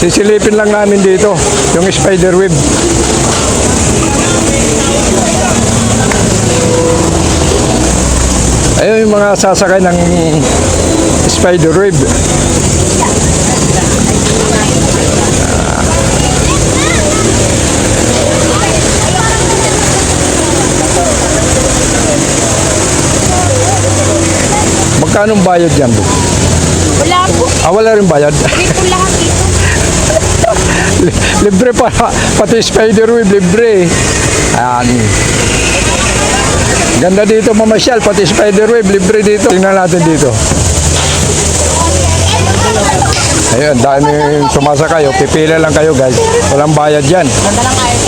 Sisilipin lang namin dito yung spider web. Ayun yung mga sasakay ng spider web. Magkano bayad yan, Bu? Wala po. Wala rin bayad. Hindi po lahat dito. Libre pa, pati spider web, libre. Ayan. Ganda dito mamasyal, pati spider web, libre dito. Tingnan natin dito. Ayun, dami sumasakay. Pipila lang kayo, guys. Walang bayad yan. Ganda lang ayaw.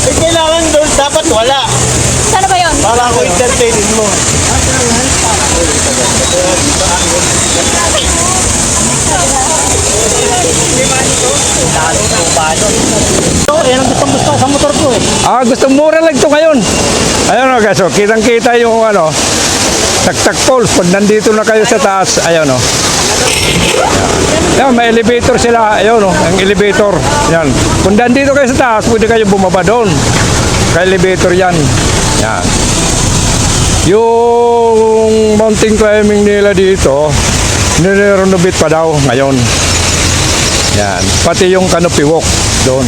Eh, kailangan doon, dapat wala. Sana ba yun? Para ako entertainin mo. Yan ang gusto ko sa motor ko eh. Gusto mura lang ito ngayon. Ayun o, guys. Kitang-kita yung tak-tak poles. Pag nandito na kayo sa taas, ayun o. Yan, may elevator sila. Ayun o, ang elevator. Yan. Kung nandito kayo sa taas, pwede kayo bumaba doon. Kaya elevator yan. Yan. Yung mountain climbing nila dito, nirenovate pa daw ngayon. Yan. Pati yung canopy walk doon.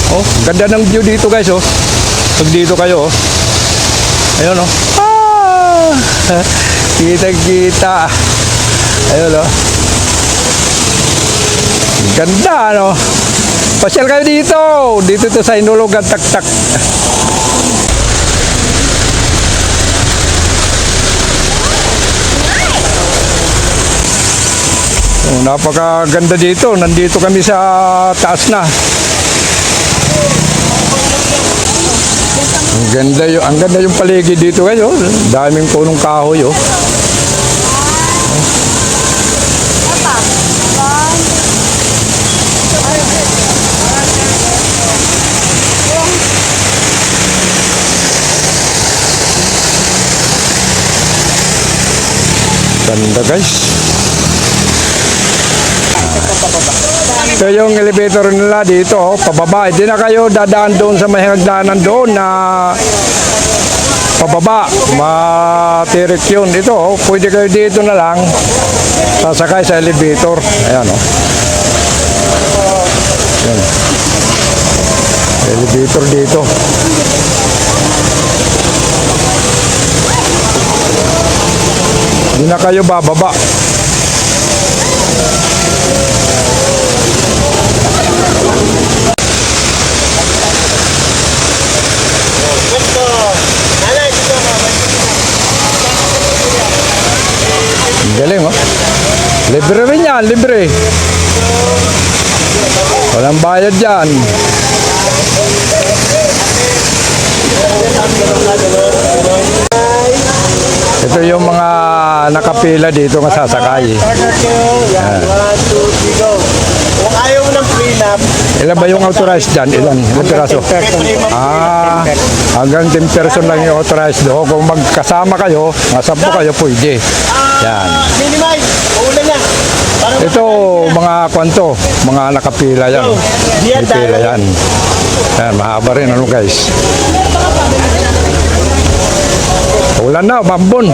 Oh, ganda ng view dito, guys, oh. Pag dito kayo, oh. Ayun, oh. Kita-kita. Ayun, oh. Ganda, ano. Pasyal kayo dito. Dito to sa Inulugan, tak-tak. Oh, napakaganda dito. Nandito kami sa taas na. Ang ganda yung paligid dito kayo. Daming punong kahoy, oh. Ganda, guys. Ito yung elevator nila dito, oh, pababa. Hindi na kayo dadaan doon sa may hagdanan doon na pababa. Matirik yun. Ito, oh, pwede kayo dito na lang sasakay sa elevator. Ayan, oh. Ayan. Elevator dito. Hindi na kayo bababa. Galing, oh. Libre rin yan, libre. Walang bayad dyan. Ito yung mga nakapila dito nga sasakay. Yan, 1, 2, 3, go. Kung ayaw mo ng prenup, Ilan ba yung authorized dyan? Ilan piraso? Hanggang 10 person lang yung authorized doon. Kung magkasama kayo, mga 10 kayo, pwede. Yan. minimize. Uulan na. Ito, mga kwanto, mga nakapila yan. Pila yan. Yan, mahaba rin, ano, guys. Ulan na, bambon.